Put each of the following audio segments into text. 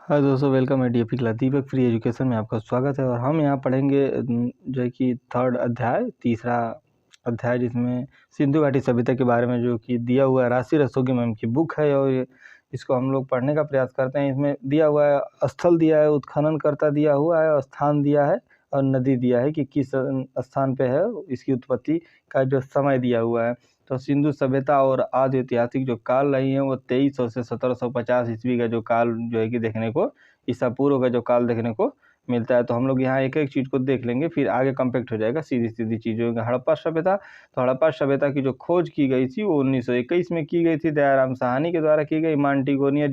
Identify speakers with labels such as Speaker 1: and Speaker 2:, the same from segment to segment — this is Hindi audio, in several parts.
Speaker 1: हाँ दोस्तों, वेलकम है डीएपी क्लास दीपक फ्री एजुकेशन में आपका स्वागत है। और हम यहाँ पढ़ेंगे जो है कि तीसरा अध्याय जिसमें सिंधु घाटी सभ्यता के बारे में जो कि दिया हुआ है। राशि रस्तोगी मैम की बुक है और इसको हम लोग पढ़ने का प्रयास करते हैं। इसमें दिया हुआ है, स्थल दिया है, उत्खननकर्ता दिया हुआ है, स्थान दिया है और नदी दिया है कि किस स्थान पे है, इसकी उत्पत्ति का जो समय दिया हुआ है। तो सिंधु सभ्यता और आदि ऐतिहासिक जो काल रही हैं वो 2300 से 1750 ईस्वी का जो काल जो है कि देखने को, ईसा पूर्व का जो काल देखने को मिलता है। तो हम लोग यहाँ एक एक चीज़ को देख लेंगे, फिर आगे कम्पैक्ट हो जाएगा, सीधी सीधी चीज़ों का। हड़प्पा सभ्यता, तो हड़प्पा सभ्यता की जो खोज की गई थी वो 1921 में की गई थी, दयाराम साहनी के द्वारा की गई। मांटिगोनिया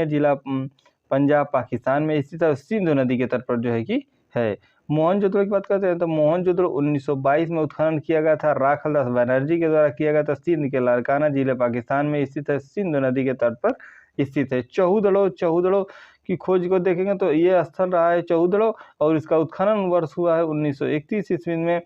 Speaker 1: जिला पंजाब पाकिस्तान में स्थित है, सिंधु नदी के तट पर जो है कि है। मोहनजोदड़ो की बात करते हैं तो मोहनजोदड़ो 1922 में उत्खनन किया गया था, राखलदास बनर्जी के द्वारा किया गया था। सिंध के लारकाना जिले पाकिस्तान में स्थित है, सिंधु नदी के तट पर स्थित है। चौहुदड़ो की खोज को देखेंगे तो ये स्थल रहा है चौहुदड़ो, और इसका उत्खनन वर्ष हुआ है 1931 ईस्वी में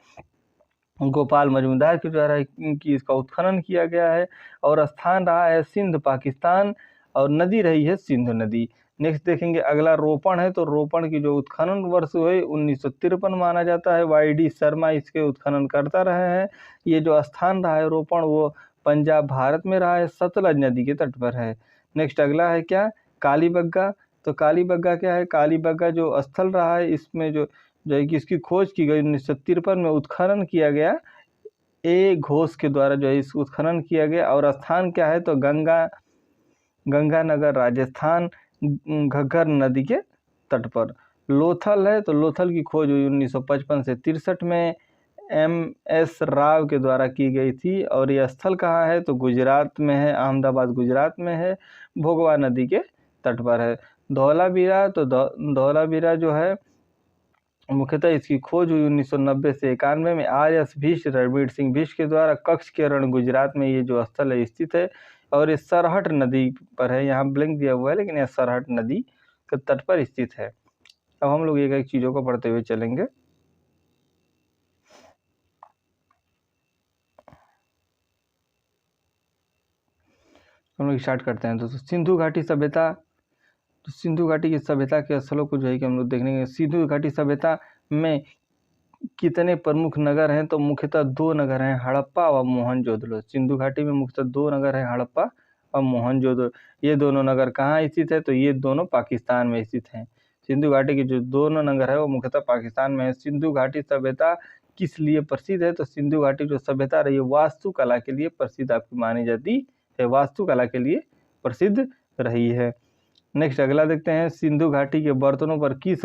Speaker 1: गोपाल मजूमदार के द्वारा कि इसका उत्खनन किया गया है। और स्थान रहा है सिंध पाकिस्तान, और नदी रही है सिंधु नदी। नेक्स्ट देखेंगे, अगला रोपण है। तो रोपण की जो उत्खनन वर्ष हुए 1953 माना जाता है। वाई.डी. शर्मा इसके उत्खनन करता रहे हैं। ये जो स्थान रहा है रोपण वो पंजाब भारत में रहा है, सतलज नदी के तट पर है। नेक्स्ट अगला है क्या, कालीबंगा। तो कालीबंगा क्या है, कालीबंगा जो स्थल रहा है इसमें जो है कि इसकी खोज की गई 1953 में, उत्खनन किया गया ए घोष के द्वारा जो है इस उत्खनन किया गया। और स्थान क्या है तो गंगानगर राजस्थान, घग्गर नदी के तट पर। लोथल है, तो लोथल की खोज हुई 1955 से 63 में M.S. राव के द्वारा की गई थी। और यह स्थल कहाँ है तो गुजरात में है, अहमदाबाद गुजरात में है, भोगवा नदी के तट पर है। धौलावीरा, तो धौलावीरा जो है मुख्यतः इसकी खोज हुई 1990 से 91 में R.S. भीष्ट, रणवीर सिंह भीष्ट के द्वारा। कच्छ के रण गुजरात में ये जो स्थल है स्थित है, और ये सरहट नदी पर है। यहाँ ब्लिंक दिया हुआ है लेकिन यह सरहट नदी के तट पर स्थित है। अब हम लोग एक एक चीज़ों को पढ़ते हुए चलेंगे। हम लोग स्टार्ट करते हैं। तो सिंधु घाटी सभ्यता, तो सिंधु घाटी की सभ्यता के स्थलों को जो है कि हम लोग देखने। सिंधु घाटी सभ्यता में कितने प्रमुख नगर हैं तो मुख्यतः 2 नगर हैं, हड़प्पा व मोहनजोदड़ो। सिंधु घाटी में मुख्यतः 2 नगर हैं, हड़प्पा और मोहनजोदड़ो। ये दोनों नगर कहाँ स्थित है तो ये दोनों पाकिस्तान में स्थित हैं। सिंधु घाटी के जो दोनों नगर है वो मुख्यतः पाकिस्तान में है। सिंधु घाटी सभ्यता किस लिए प्रसिद्ध है तो सिंधु घाटी जो सभ्यता रही है वास्तुकला के लिए प्रसिद्ध आपकी मानी जाती है, वास्तुकला के लिए प्रसिद्ध रही है। नेक्स्ट अगला देखते हैं, सिंधु घाटी के बर्तनों पर किस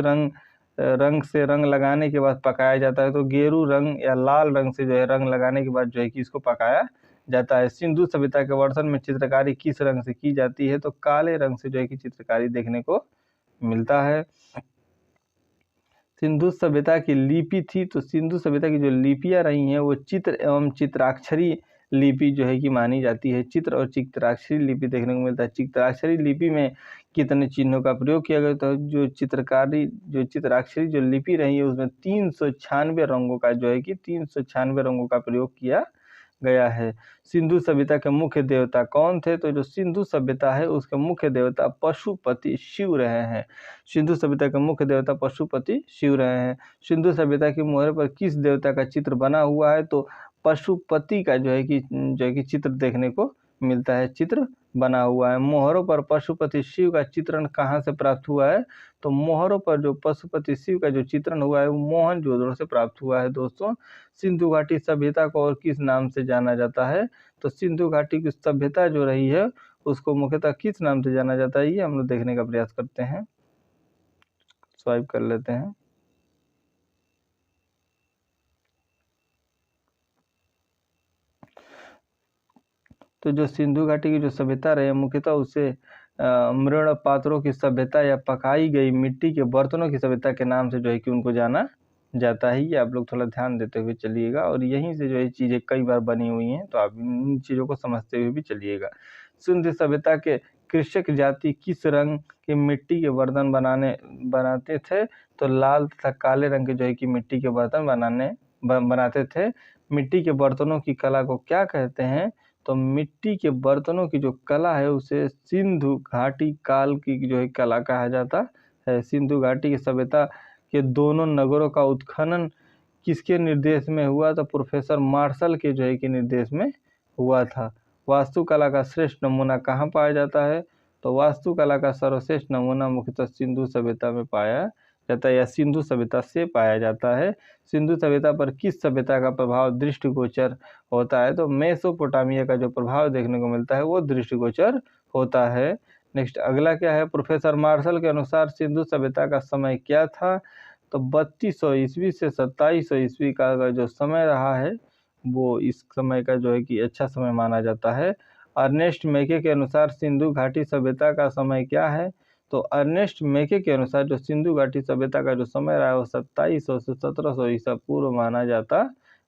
Speaker 1: रंग से रंग लगाने के बाद पकाया जाता है तो गेरू रंग या लाल रंग से जो है रंग लगाने के बाद जो है कि इसको पकाया जाता है। सिंधु सभ्यता के बर्तन में चित्रकारी किस रंग से की जाती है तो काले रंग से जो है कि चित्रकारी देखने को मिलता है। सिंधु सभ्यता की लिपि थी, तो सिंधु सभ्यता की जो लिपियां रही हैं वो चित्र एवं चित्राक्षरी लिपि जो है कि मानी जाती है। चित्र और चित्राक्षरी लिपि देखने को मिलता है। चित्राक्षरी लिपि में कितने चिन्हों का प्रयोग किया गया तो जो चित्राक्षरी जो लिपि रही है उसमें 396 रंगों का जो है कि 396 रंगों का प्रयोग किया गया है। सिंधु सभ्यता के मुख्य देवता कौन थे तो जो सिंधु सभ्यता है उसके मुख्य देवता पशुपति शिव रहे हैं। सिंधु सभ्यता के मुख्य देवता पशुपति शिव रहे हैं। सिंधु सभ्यता की मोहर पर किस देवता का चित्र बना हुआ है तो पशुपति का जो है कि चित्र देखने को मिलता है, चित्र बना हुआ है। मोहरों पर पशुपति शिव का चित्रण कहाँ से प्राप्त हुआ है तो मोहरों पर जो पशुपति शिव का जो चित्रण हुआ है वो मोहनजोदड़ो से प्राप्त हुआ है। दोस्तों, सिंधु घाटी सभ्यता को और किस नाम से जाना जाता है तो सिंधु घाटी की सभ्यता जो रही है उसको मुख्यतः किस नाम से जाना जाता है ये हम लोग देखने का प्रयास करते हैं। स्वाइप कर लेते हैं। तो जो सिंधु घाटी की जो सभ्यता रही मुख्यतः उसे मृण पात्रों की सभ्यता या पकाई गई मिट्टी के बर्तनों की सभ्यता के नाम से जो है कि उनको जाना जाता है। ये आप लोग थोड़ा ध्यान देते हुए चलिएगा, और यहीं से जो है चीज़ें कई बार बनी हुई हैं तो आप इन चीज़ों को समझते हुए भी चलिएगा। सिंधु सभ्यता के कृषक जाति किस रंग की मिट्टी के बर्तन बनाते थे तो लाल तथा काले रंग के जो है कि मिट्टी के बर्तन बनाते थे। मिट्टी के बर्तनों की कला को क्या कहते हैं तो मिट्टी के बर्तनों की जो कला है उसे सिंधु घाटी काल की जो है कला कहा जाता है। सिंधु घाटी की सभ्यता के दोनों नगरों का उत्खनन किसके निर्देश में हुआ? तो प्रोफेसर मार्शल के जो है कि निर्देश में हुआ था। वास्तुकला का श्रेष्ठ नमूना कहाँ पाया जाता है? तो वास्तुकला का सर्वश्रेष्ठ नमूना मुख्यतः सिंधु सभ्यता में पाया जाता है या सिंधु सभ्यता से पाया जाता है। सिंधु सभ्यता पर किस सभ्यता का प्रभाव दृष्टिगोचर होता है? तो मेसोपोटामिया का जो प्रभाव देखने को मिलता है वो दृष्टिगोचर होता है। नेक्स्ट अगला क्या है? प्रोफेसर मार्शल के अनुसार सिंधु सभ्यता का समय क्या था? तो 3200 ईस्वी से 2700 ईस्वी का जो समय रहा है वो इस समय का जो है कि अच्छा समय माना जाता है। अर्नेस्ट मेके के अनुसार सिंधु घाटी सभ्यता का समय क्या है? तो अर्नेस्ट मेके के अनुसार जो सिंधु घाटी सभ्यता का जो समय रहा है वो 2700 से 1700 ईसा पूर्व माना जाता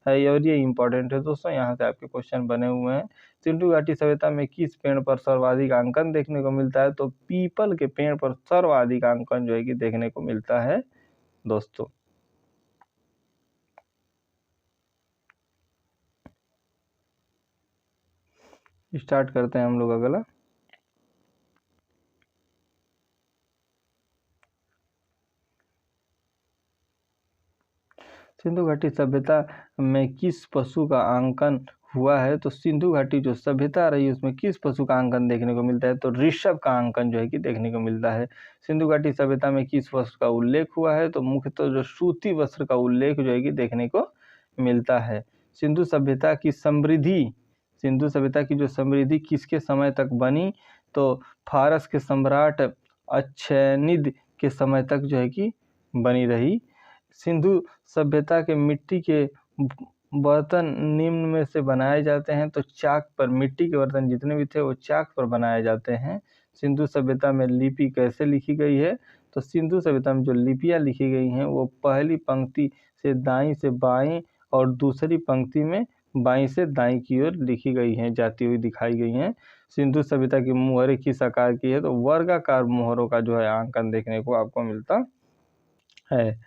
Speaker 1: है। और ये इंपॉर्टेंट है दोस्तों, यहाँ से आपके क्वेश्चन बने हुए हैं। सिंधु घाटी सभ्यता में किस पेड़ पर सर्वाधिक अंकन देखने को मिलता है? तो पीपल के पेड़ पर सर्वाधिक अंकन जो है कि देखने को मिलता है दोस्तों। स्टार्ट करते हैं हम लोग अगला। सिंधु घाटी सभ्यता में किस पशु का अंकन हुआ है? तो सिंधु घाटी जो सभ्यता रही उसमें किस पशु का अंकन देखने को मिलता है? तो ऋषभ का अंकन जो है कि देखने को मिलता है। सिंधु घाटी सभ्यता में किस वस्त्र का उल्लेख हुआ है? तो मुख्यतः जो सूती वस्त्र का उल्लेख जो है कि देखने को मिलता है। सिंधु सभ्यता की समृद्धि किसके समय तक बनी? तो फारस के सम्राट अक्षयनिद के समय तक जो है कि बनी रही। सिंधु सभ्यता के मिट्टी के बर्तन निम्न में से बनाए जाते हैं। तो चाक पर मिट्टी के बर्तन जितने भी थे वो चाक पर बनाए जाते हैं। सिंधु सभ्यता में लिपि कैसे लिखी गई है? तो सिंधु सभ्यता में जो लिपियां लिखी गई हैं वो पहली पंक्ति से दाईं से बाईं और दूसरी पंक्ति में बाईं से दाईं की ओर लिखी गई हैं, जाती हुई दिखाई गई हैं। सिंधु सभ्यता की मुहरें किस आकार की है? तो वर्गाकार मोहरों का जो है अंकन देखने को आपको मिलता है।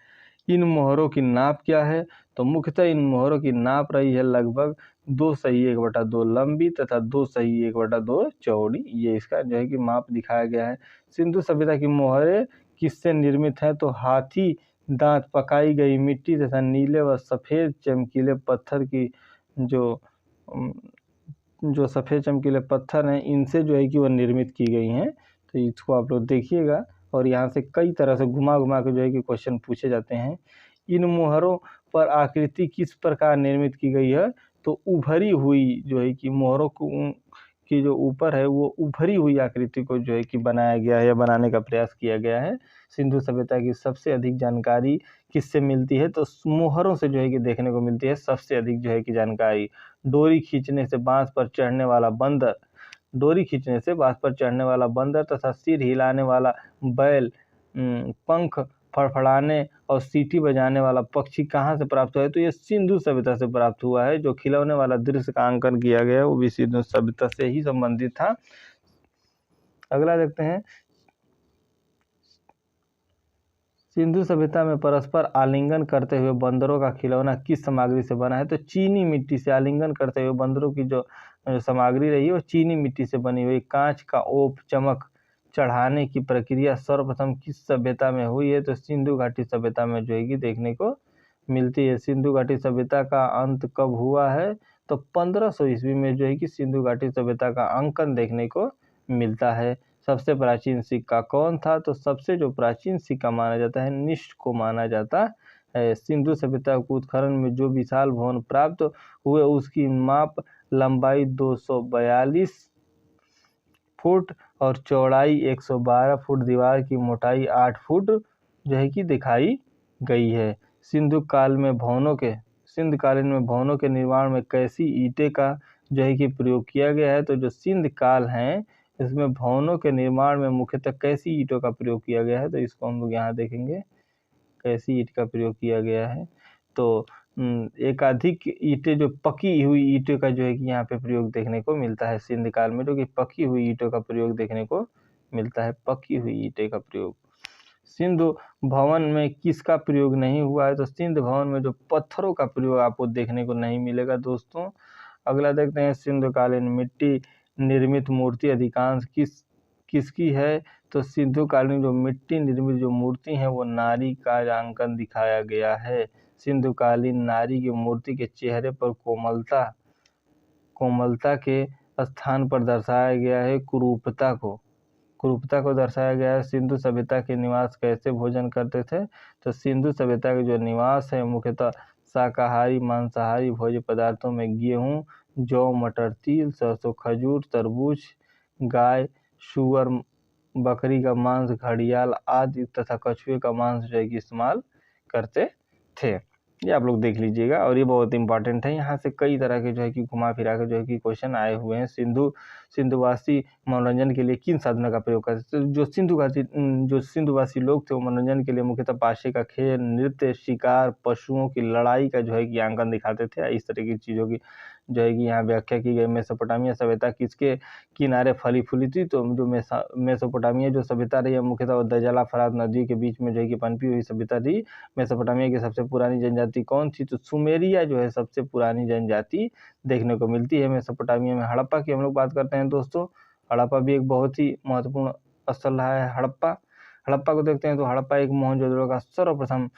Speaker 1: इन मोहरों की नाप क्या है? तो मुख्यतः इन मोहरों की नाप रही है लगभग 2 सही 1/2 लंबी तथा 2 सही 1/2 चौड़ी। ये इसका जो है कि माप दिखाया गया है। सिंधु सभ्यता की मोहरें किससे निर्मित हैं? तो हाथी दांत, पकाई गई मिट्टी तथा नीले व सफ़ेद चमकीले पत्थर की जो सफ़ेद चमकीले पत्थर हैं इनसे जो है कि वह निर्मित की गई हैं। तो इसको आप लोग देखिएगा और यहाँ से कई तरह से घुमा घुमा के जो है कि क्वेश्चन पूछे जाते हैं। इन मोहरों पर आकृति किस प्रकार निर्मित की गई है? तो उभरी हुई जो है कि मोहरों की जो ऊपर है वो उभरी हुई आकृति को जो है कि बनाया गया है या बनाने का प्रयास किया गया है। सिंधु सभ्यता की सबसे अधिक जानकारी किससे मिलती है? तो मोहरों से जो है कि देखने को मिलती है सबसे अधिक जो है कि जानकारी। डोरी खींचने से बांस पर चढ़ने वाला बंदर तथा सिर हिलाने वाला बैल, पंख फड़फड़ाने और सीटी बजाने वाला पक्षी कहाँ से प्राप्त हुआ है? तो ये सिंधु सभ्यता से प्राप्त हुआ है। जो खिलौने वाला दृश्य का अंकन किया गया है वो भी सिंधु सभ्यता से ही संबंधित था। अगला देखते हैं। सिंधु सभ्यता में परस्पर आलिंगन करते हुए बंदरों का खिलौना किस सामग्री से बना है? तो चीनी मिट्टी से आलिंगन करते हुए बंदरों की जो सामग्री रही है वो चीनी मिट्टी से बनी हुई। कांच का ओप चमक चढ़ाने की प्रक्रिया सर्वप्रथम किस सभ्यता में हुई है? तो सिंधु घाटी सभ्यता में जो है कि देखने को मिलती है। सिंधु घाटी सभ्यता का अंत कब हुआ है? तो 1500 ईस्वी में जो है कि सिंधु घाटी सभ्यता का अंकन देखने को मिलता है। सबसे प्राचीन सिक्का कौन था? तो सबसे जो प्राचीन सिक्का माना जाता है निष्ठ को माना जाता है। सिंधु सभ्यता के उत्खनन में जो विशाल भवन प्राप्त हुए उसकी माप लंबाई 242 फुट और चौड़ाई 112 फुट, दीवार की मोटाई 8 फुट जो है कि दिखाई गई है। सिंधुकालीन में भवनों के निर्माण में कैसी ईंटें का जो है कि प्रयोग किया गया है? तो जो सिंध काल है इसमें भवनों के निर्माण में मुख्यतः कैसी ईंटों का प्रयोग किया गया है? तो इसको हम लोग यहाँ देखेंगे कैसी ईंट का प्रयोग किया गया है। तो एकाधिक ईंटें जो पकी हुई ईंटों का जो है कि यहाँ पे प्रयोग देखने को मिलता है सिंध काल में, जो कि पकी हुई ईंटों का प्रयोग देखने को मिलता है। पकी हुई ईंटें का प्रयोग। सिंधु भवन में किसका प्रयोग नहीं हुआ है? तो सिंध भवन में जो पत्थरों का प्रयोग आपको देखने को नहीं मिलेगा दोस्तों। अगला देखते हैं सिंधुकालीन मिट्टी निर्मित मूर्ति अधिकांश किसकी है। तो सिंधुकालीन जो मिट्टी निर्मित जो मूर्ति है वो नारी का अंकन दिखाया गया है। सिंधुकालीन नारी की मूर्ति के चेहरे पर कोमलता के स्थान पर दर्शाया गया है कुरूपता को दर्शाया गया है। सिंधु सभ्यता के निवास कैसे भोजन करते थे। तो सिंधु सभ्यता के जो निवास है मुख्यतः शाकाहारी मांसाहारी भोज्य पदार्थों में गेहूं, जौ, मटर, तिल, सरसों, खजूर, तरबूज, गाय, सुअर, बकरी का मांस, घड़ियाल आदि तथा कछुए का मांस जो है कि इस्तेमाल करते थे। ये आप लोग देख लीजिएगा और ये बहुत इंपॉर्टेंट है। यहाँ से कई तरह के जो है कि घुमा फिरा के जो है कि क्वेश्चन आए हुए हैं। सिंधुवासी मनोरंजन के लिए किन साधनों का प्रयोग करते थे। जो सिंधुवासी लोग थे वो मनोरंजन के लिए मुख्यतः पाशे का खेल, नृत्य, शिकार, पशुओं की लड़ाई का जो है कि अंकन दिखाते थे। इस तरह की चीज़ों की जो है कि यहाँ व्याख्या की गई। मेसोपोटामिया सभ्यता किसके किनारे फली फूली थी। तो जो मेसोपोटामिया जो सभ्यता रही है मुख्यतः दजला फरात नदी के बीच में जो है कि पनपी हुई सभ्यता थी। मेसोपोटामिया की सबसे पुरानी जनजाति कौन थी। तो सुमेरिया जो है सबसे पुरानी जनजाति देखने को मिलती है मेसोपोटामिया में। हड़प्पा की हम लोग बात करते हैं दोस्तों। हड़प्पा भी एक बहुत ही महत्वपूर्ण स्थल रहा है। हड़प्पा को देखते हैं तो हड़प्पा एक मोहनजोदड़ो का सर्वप्रथम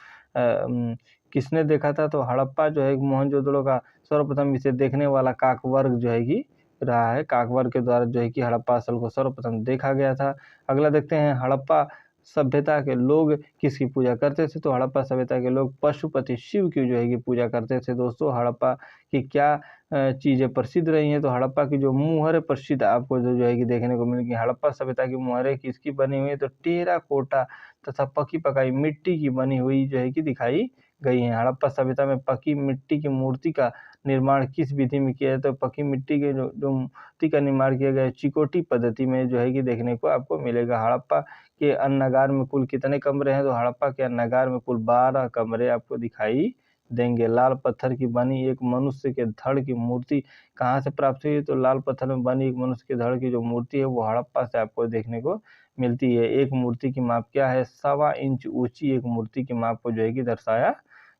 Speaker 1: किसने देखा था। तो हड़प्पा जो है मोहनजोदड़ो का सर्वप्रथम इसे देखने वाला काकवर्ग जो है कि रहा है। काकवर्ग के द्वारा जो है कि हड़प्पा स्थल को सर्वप्रथम देखा गया था। अगला देखते हैं हड़प्पा सभ्यता के लोग किसकी पूजा करते थे। तो हड़प्पा सभ्यता के लोग पशुपति शिव की जो है कि पूजा करते थे। दोस्तों हड़प्पा की क्या चीज़ें प्रसिद्ध रही हैं। तो हड़प्पा की जो मुहरें प्रसिद्ध आपको जो है कि देखने को मिलेगी। हड़प्पा सभ्यता की मुहरें किसकी बनी हुई है। तो टेराकोटा तथा पकी पकाई मिट्टी की बनी हुई जो है कि दिखाई गई है। हड़प्पा सभ्यता में पकी मिट्टी की मूर्ति का निर्माण किस विधि में किया जाता है। तो पकी मिट्टी के जो मूर्ति का निर्माण किया गया चिकोटी पद्धति में जो है कि देखने को आपको मिलेगा। हड़प्पा के अन्नागार में कुल कितने कमरे हैं। तो हड़प्पा के अन्नागार में कुल 12 कमरे आपको दिखाई देंगे। लाल पत्थर की बनी एक मनुष्य के धड़ की मूर्ति कहाँ से प्राप्त हुई है। तो लाल पत्थर में बनी एक मनुष्य के धड़ की जो मूर्ति है वो हड़प्पा से आपको देखने को मिलती है। एक मूर्ति की माप क्या है। 1.25 इंच ऊंची एक मूर्ति की माप को जो है कि दर्शाया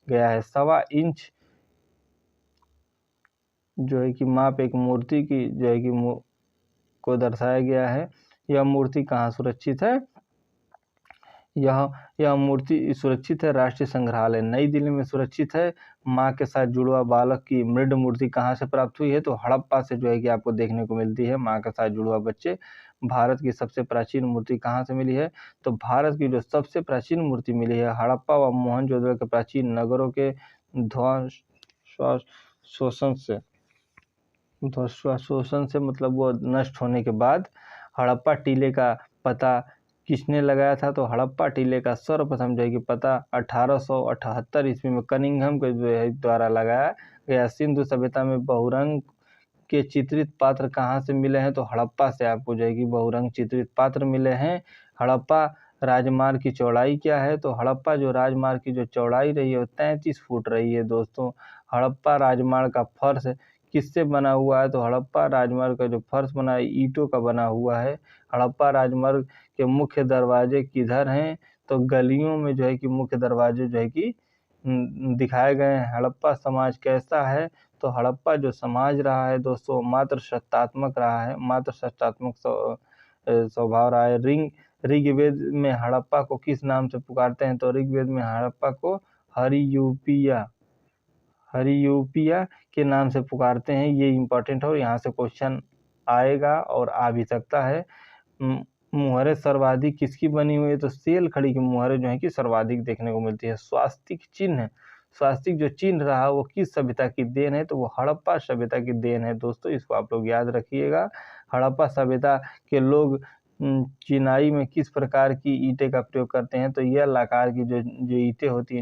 Speaker 1: गया है। 1.25 इंच जो है कि माप एक मूर्ति की जो है कि को दर्शाया गया है। यह मूर्ति कहाँ सुरक्षित है। यह मूर्ति सुरक्षित है राष्ट्रीय संग्रहालय नई दिल्ली में सुरक्षित है। माँ के साथ जुड़वा बालक की मृड मूर्ति कहाँ से प्राप्त हुई है। तो हड़प्पा से जो है कि आपको देखने को मिलती है माँ के साथ जुड़वा बच्चे। भारत की सबसे प्राचीन मूर्ति कहाँ से मिली है। तो भारत की जो सबसे प्राचीन मूर्ति मिली है हड़प्पा व मोहनजोदड़ो के प्राचीन नगरों के ध्वंसावशेषों से मतलब वो नष्ट होने के बाद हड़प्पा टीले का पता किसने लगाया था। तो हड़प्पा टीले का सर्वप्रथम जो है कि पता 1878 ईस्वी में कनिंघम के जो है द्वारा लगाया गया। सिंधु सभ्यता में बहुरंग के चित्रित पात्र कहाँ से मिले हैं। तो हड़प्पा से आपको जो है कि बहुरंग चित्रित पात्र मिले हैं। हड़प्पा राजमार्ग की चौड़ाई क्या है। तो हड़प्पा जो राजमार्ग की जो चौड़ाई रही है वो 33 फुट रही है। दोस्तों हड़प्पा राजमार्ग का फर्श किससे बना हुआ है। तो हड़प्पा राजमार्ग का जो फर्श बना है ईंटों का बना हुआ है। हड़प्पा राजमार्ग के मुख्य दरवाजे किधर हैं। तो गलियों में जो है कि मुख्य दरवाजे जो है कि दिखाए गए हैं। हड़प्पा समाज कैसा है। तो हड़प्पा जो समाज रहा है दोस्तों मात्र सत्तात्मक रहा है। मात्र सत्तात्मक स्वभाव रहा है। ऋग्वेद में हड़प्पा को किस नाम से पुकारते हैं। तो ऋग्वेद में हड़प्पा को हरियूपिया के नाम से पुकारते हैं। ये इंपॉर्टेंट है और यहाँ से क्वेश्चन आएगा और आ भी सकता है। मुहरें सर्वाधिक किसकी बनी हुई है। तो सेल खड़ी की मुहरें जो है कि सर्वाधिक देखने को मिलती है। स्वास्तिक जो चिन्ह रहा वो किस सभ्यता की देन है। तो वो हड़प्पा सभ्यता की देन है। दोस्तों इसको आप लोग याद रखिएगा। हड़प्पा सभ्यता के लोग चिनाई में किस प्रकार की ईंटें का प्रयोग करते हैं। तो यल आकार की जो ईंटें होती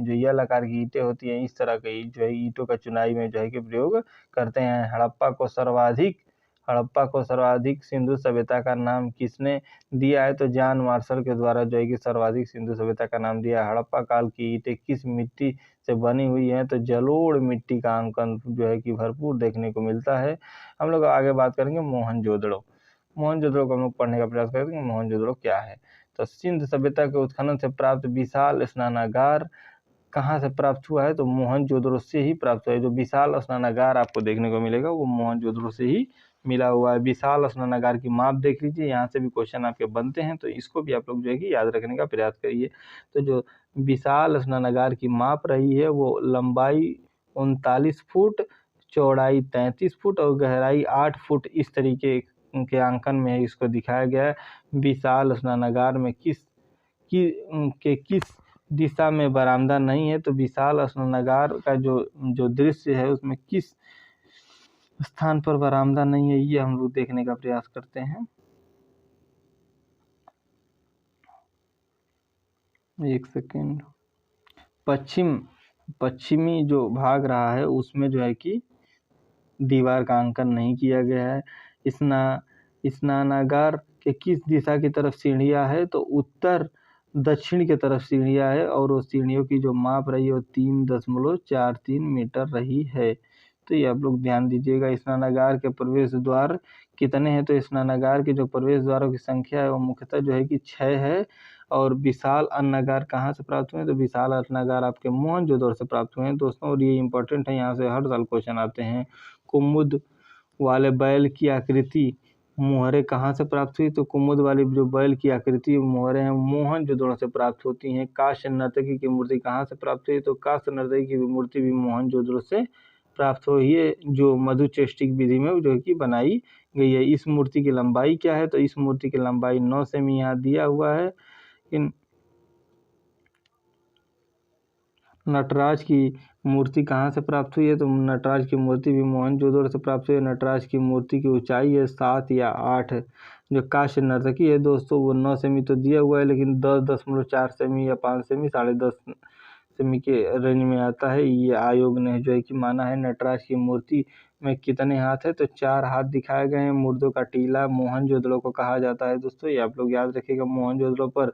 Speaker 1: हैं इस तरह की जो है ईंटों का चुनाई में जो है कि प्रयोग करते हैं। हड़प्पा को सर्वाधिक सिंधु सभ्यता का नाम किसने दिया है। तो जॉन मार्शल के द्वारा जो है कि सर्वाधिक सिंधु सभ्यता का नाम दिया है। हड़प्पा काल की ईंटें किस मिट्टी से बनी हुई हैं। तो जलोढ़ मिट्टी का अंकन जो है कि भरपूर देखने को मिलता है। हम लोग आगे बात करेंगे मोहनजोदड़ो को हम लोग पढ़ने का प्रयास करेंगे। मोहनजोदड़ो क्या है। तो सिंधु सभ्यता के उत्खनन से प्राप्त विशाल स्नानागार कहाँ से प्राप्त हुआ है, तो मोहनजोदड़ो से ही प्राप्त हुआ है। जो विशाल स्नानागार आपको देखने को मिलेगा वो मोहनजोदड़ो से ही मिला हुआ है। विशाल स्नानागार की माप देख लीजिए, यहाँ से भी क्वेश्चन आपके बनते हैं, तो इसको भी आप लोग जो है कि याद रखने का प्रयास करिए। तो जो विशाल स्नानागार की माप रही है वो लंबाई 39 फुट, चौड़ाई 33 फुट और गहराई 8 फुट इस तरीके के अंकन में इसको दिखाया गया है। विशाल स्नानागार में किस दिशा में बरामदा नहीं है, तो विशाल स्नानागार का जो दृश्य है उसमें किस स्थान पर बरामदा नहीं है, ये हम लोग देखने का प्रयास करते हैं। एक सेकेंड। पश्चिमी जो भाग रहा है उसमें जो है कि दीवार का अंकन नहीं किया गया है। स्नानागार के किस दिशा की तरफ सीढ़ियाँ है, तो उत्तर दक्षिण की तरफ सीढ़ियाँ है और वो सीढ़ियों की जो माप रही है वो 3.43 मीटर रही है। तो ये आप लोग ध्यान दीजिएगा। स्नानागार के प्रवेश द्वार कितने हैं, तो स्नानागार के जो प्रवेश द्वारों की संख्या है वो मुख्यतः जो है कि 6 है। और विशाल अन्नागार कहाँ से प्राप्त हुए, तो विशाल अन्नागार आपके मोहनजोदड़ो से प्राप्त हुए हैं दोस्तों। और ये इंपॉर्टेंट है, यहाँ से हर साल क्वेश्चन आते हैं। कुमुद वाले बैल की आकृति मोहरें कहाँ से प्राप्त हुई, तो कुमुद वाली जो बैल की आकृति मोहरें हैं मोहनजोदड़ो से प्राप्त होती हैं। काष्ठ नर्तकी की मूर्ति कहाँ से प्राप्त हुई, तो काष्ठ नर्तकी की मूर्ति भी मोहनजोदड़ो से प्राप्त हुई है, जो मधुचेष्टिक विधि में जो है कि बनाई गई है। इस मूर्ति की लंबाई क्या है, तो इस मूर्ति की लंबाई 9 सेमी यहाँ दिया हुआ है। इन नटराज की मूर्ति कहाँ से प्राप्त हुई है, तो नटराज की मूर्ति भी मोहनजोदड़ो से प्राप्त हुई है। नटराज की मूर्ति की ऊंचाई है 7 या 8। जो काष्ठ नर्तकी है दोस्तों वो 9 सेमी तो दिया हुआ है, लेकिन 10.4 सेमी या 5 सेमी 10.5 सेमी के रेंज में आता है। ये आयोग ने जो है कि माना है। नटराज की मूर्ति में कितने हाथ है, तो 4 हाथ दिखाए गए हैं। मुर्दों का टीला मोहनजोदड़ो को कहा जाता है दोस्तों, ये आप लोग याद रखिएगा। मोहनजोदड़ो पर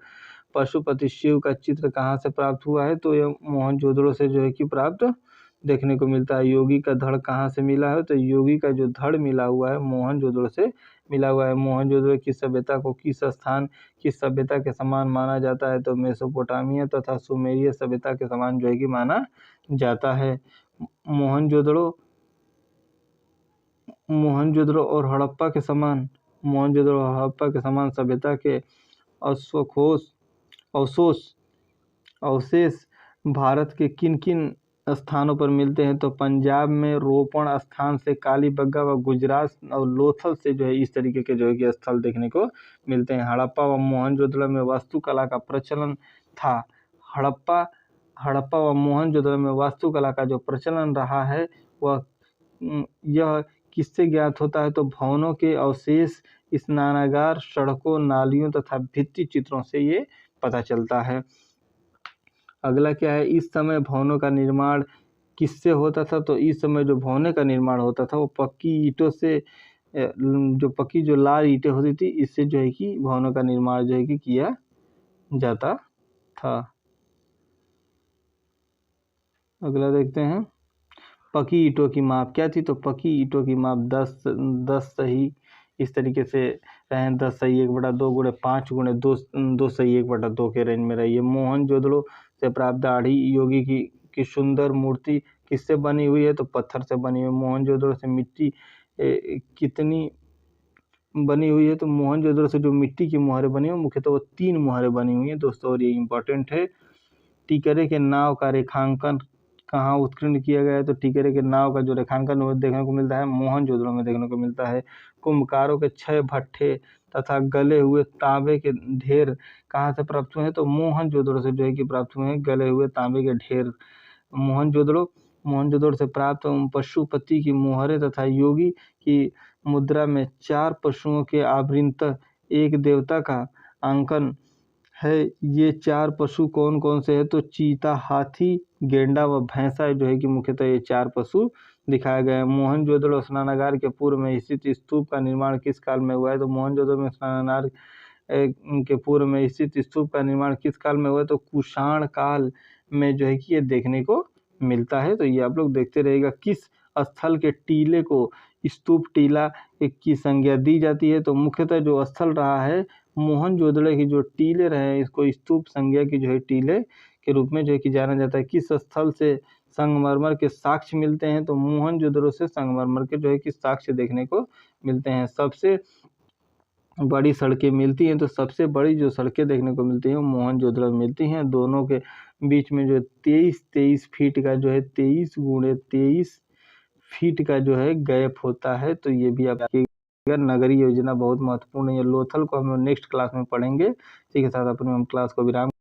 Speaker 1: पशुपति शिव का चित्र कहाँ से प्राप्त हुआ है, तो ये मोहनजोदड़ो से जो है कि प्राप्त देखने को मिलता है। योगी का धड़ कहाँ से मिला है, तो योगी का जो धड़ मिला हुआ है मोहनजोदड़ो से मिला हुआ है। मोहनजोदड़ो की सभ्यता को किस सभ्यता के समान माना जाता है, तो मेसोपोटामिया तथा सुमेरिय सभ्यता के समान जो है कि माना जाता है। मोहनजोदड़ो और हड़प्पा के समान सभ्यता के अवशेष भारत के किन किन स्थानों पर मिलते हैं, तो पंजाब में रोपण स्थान से कालीबंगा व गुजरात और लोथल से जो है इस तरीके के जो है कि स्थल देखने को मिलते हैं। हड़प्पा व मोहनजोदड़ो में वास्तुकला का प्रचलन था। हड़प्पा व मोहनजोदड़ो में वास्तुकला का जो प्रचलन रहा है वह यह किससे ज्ञात होता है, तो भवनों के अवशेष, स्नानागार, सड़कों, नालियों तथा भित्ति चित्रों से ये पता चलता है। अगला क्या है, इस समय भवनों का निर्माण किससे होता था, तो इस समय जो भवनों का निर्माण होता था वो पक्की ईंटों से, जो लाल ईंटें होती थी इससे जो है कि भवनों का निर्माण जो है कि किया जाता था। अगला देखते हैं, पक्की ईंटों की माप क्या थी, तो पक्की ईंटों की माप 10 सही इस तरीके से रहें। 10 सही 1/2 गुणे 5 गुणे 2 सही 1/2 के रेंज में रही है। मोहनजोदड़ो से प्राप्त दाढ़ी योगी की सुंदर मूर्ति किससे बनी हुई है, तो पत्थर से बनी हुई है। मोहनजोदड़ो से मिट्टी कितनी बनी हुई है, तो मोहनजोदड़ो से जो मिट्टी की मोहरें बनी हुई है मुख्यतः वो 3 मोहरें बनी हुई हैं दोस्तों, और ये इंपॉर्टेंट है। टिकरे के नाव का रेखांकन कहाँ उत्कीर्ण किया गया है, तो टिकरे के नाव का जो रेखांकन वो देखने को मिलता है मोहनजोदड़ो में देखने को मिलता है। कुंभकारों के 6 भट्ठे तथा गले हुए तांबे के ढेर कहाँ से प्राप्त हुए हैं, तो मोहनजोदड़ो से जो है कि प्राप्त हुए हैं गले हुए तांबे के ढेर। मोहनजोदड़ो से प्राप्त पशुपति की मोहरें तथा योगी की मुद्रा में 4 पशुओं के आवृत्त एक देवता का अंकन है। ये 4 पशु कौन कौन से हैं, तो चीता, हाथी, गेंडा व भैंसा जो है कि मुख्यतः ये 4 पशु दिखाए गए हैं। मोहनजोदड़ो स्नानागार के पूर्व में स्थित स्तूप का निर्माण किस काल में हुआ है, तो मोहनजोदड़ो में स्नानागार के पूर्व में स्थित स्तूप का निर्माण किस काल में हुआ है, तो कुषाण काल में जो है कि ये देखने को मिलता है। तो ये आप लोग देखते रहिएगा। किस स्थल के टीले को स्तूप टीला की संज्ञा दी जाती है, तो मुख्यतः जो स्थल रहा है मोहनजोदड़ो की जो टीले रहे हैं इसको स्तूप संज्ञा की जो है टीले के रूप में जो है कि जाना जाता है। किस स्थल से संगमरमर के साक्ष्य मिलते हैं? तो मोहनजोदड़ो से संगमरमर के जो है कि साक्ष्य देखने को मिलते हैं। सबसे बड़ी सड़कें मिलती हैं, तो सबसे बड़ी जो सड़कें देखने को मिलती हैं वो मोहनजोदड़ो में मिलती हैं। दोनों के बीच में जो 23 फीट का जो है 23 गुणे 23 फीट का जो है गैप होता है। तो ये भी आपकी नगरीय योजना बहुत महत्वपूर्ण है। लोथल को हम लोग नेक्स्ट क्लास में पढ़ेंगे। इसी के साथ अपने हम क्लास को विराम